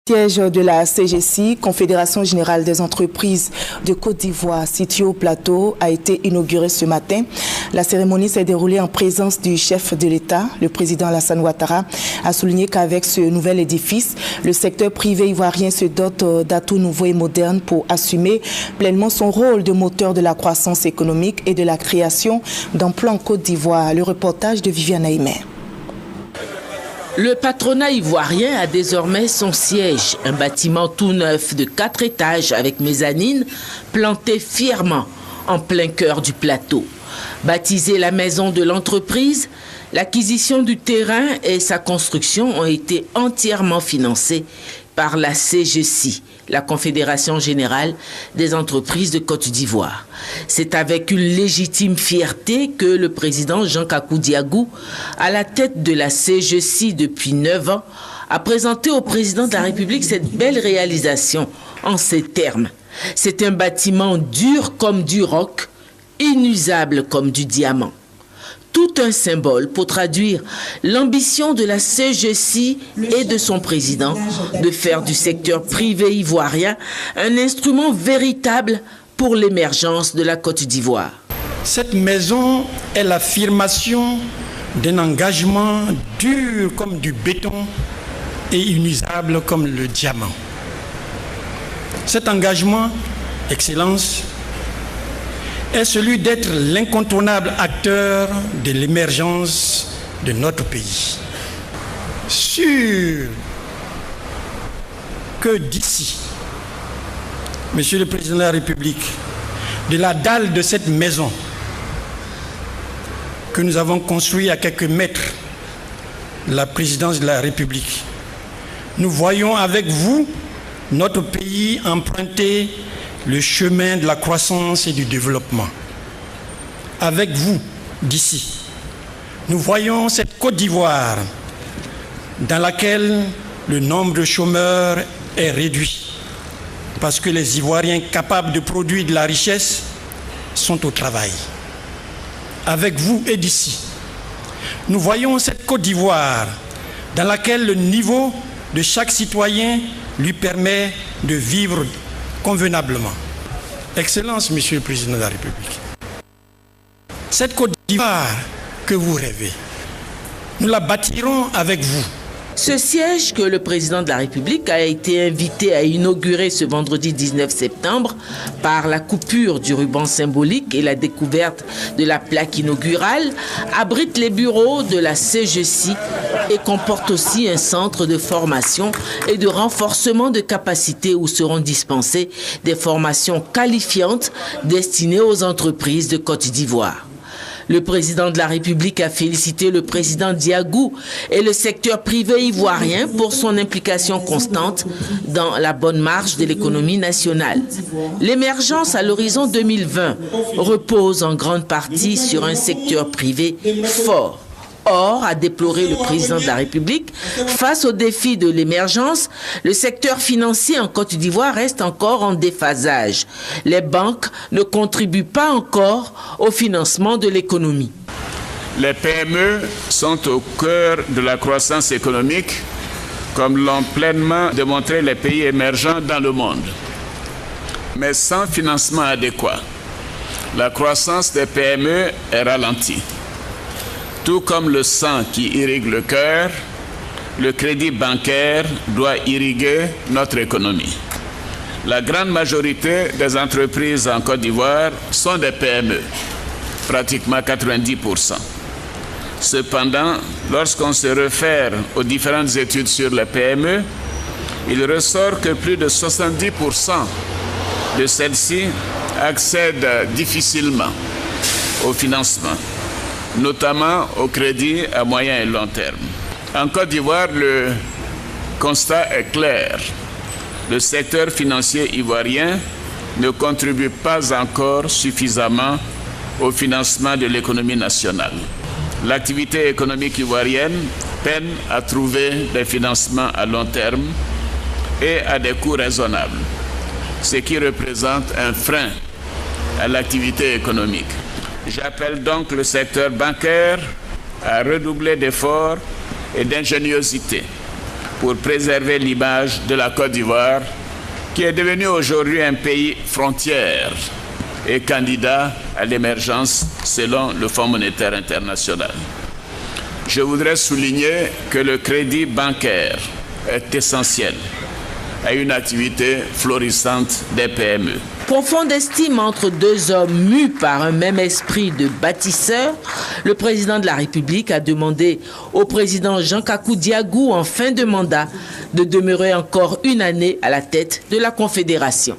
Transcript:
Siège de la CGC, Confédération Générale des Entreprises de Côte d'Ivoire, située au plateau, a été inaugurée ce matin. La cérémonie s'est déroulée en présence du chef de l'État. Le président Alassane Ouattara a souligné qu'avec ce nouvel édifice, le secteur privé ivoirien se dote d'atouts nouveaux et modernes pour assumer pleinement son rôle de moteur de la croissance économique et de la création d'emplois en Côte d'Ivoire. Le reportage de Viviane Aïmer. Le patronat ivoirien a désormais son siège, un bâtiment tout neuf de 4 étages avec mezzanine, planté fièrement en plein cœur du plateau. Baptisé la maison de l'entreprise, l'acquisition du terrain et sa construction ont été entièrement financées par la CGC, la Confédération Générale des Entreprises de Côte d'Ivoire. C'est avec une légitime fierté que le président Jean Kakou Diagou, à la tête de la CGC depuis 9 ans, a présenté au président de la République cette belle réalisation en ces termes. C'est un bâtiment dur comme du roc, inusable comme du diamant. Tout un symbole pour traduire l'ambition de la CGC et de son président de faire du secteur privé ivoirien un instrument véritable pour l'émergence de la Côte d'Ivoire. Cette maison est l'affirmation d'un engagement dur comme du béton et inusable comme le diamant. Cet engagement, Excellence, est celui d'être l'incontournable acteur de l'émergence de notre pays. Sûr que d'ici, Monsieur le Président de la République, de la dalle de cette maison que nous avons construite à quelques mètres de la présidence de la République, nous voyons avec vous notre pays emprunter le chemin de la croissance et du développement. Avec vous, d'ici, nous voyons cette Côte d'Ivoire dans laquelle le nombre de chômeurs est réduit parce que les Ivoiriens capables de produire de la richesse sont au travail. Avec vous et d'ici, nous voyons cette Côte d'Ivoire dans laquelle le niveau de chaque citoyen lui permet de vivre convenablement. Excellence, Monsieur le Président de la République. Cette Côte d'Ivoire que vous rêvez, nous la bâtirons avec vous. Ce siège que le président de la République a été invité à inaugurer ce vendredi 19 septembre par la coupure du ruban symbolique et la découverte de la plaque inaugurale abrite les bureaux de la CGC et comporte aussi un centre de formation et de renforcement de capacités où seront dispensées des formations qualifiantes destinées aux entreprises de Côte d'Ivoire. Le président de la République a félicité le président Diagou et le secteur privé ivoirien pour son implication constante dans la bonne marche de l'économie nationale. L'émergence à l'horizon 2020 repose en grande partie sur un secteur privé fort. Or, a déploré le président de la République, face aux défis de l'émergence, le secteur financier en Côte d'Ivoire reste encore en déphasage. Les banques ne contribuent pas encore au financement de l'économie. Les PME sont au cœur de la croissance économique, comme l'ont pleinement démontré les pays émergents dans le monde. Mais sans financement adéquat, la croissance des PME est ralentie. Tout comme le sang qui irrigue le cœur, le crédit bancaire doit irriguer notre économie. La grande majorité des entreprises en Côte d'Ivoire sont des PME, pratiquement 90%. Cependant, lorsqu'on se réfère aux différentes études sur les PME, il ressort que plus de 70% de celles-ci accèdent difficilement au financement, notamment au crédit à moyen et long terme. En Côte d'Ivoire, le constat est clair. Le secteur financier ivoirien ne contribue pas encore suffisamment au financement de l'économie nationale. L'activité économique ivoirienne peine à trouver des financements à long terme et à des coûts raisonnables, ce qui représente un frein à l'activité économique. J'appelle donc le secteur bancaire à redoubler d'efforts et d'ingéniosité pour préserver l'image de la Côte d'Ivoire, qui est devenue aujourd'hui un pays frontière et candidat à l'émergence selon le Fonds monétaire international. Je voudrais souligner que le crédit bancaire est essentiel à une activité florissante des PME. Profonde estime entre deux hommes mus par un même esprit de bâtisseur, le président de la République a demandé au président Jean Kakou Diagou en fin de mandat de demeurer encore une année à la tête de la Confédération.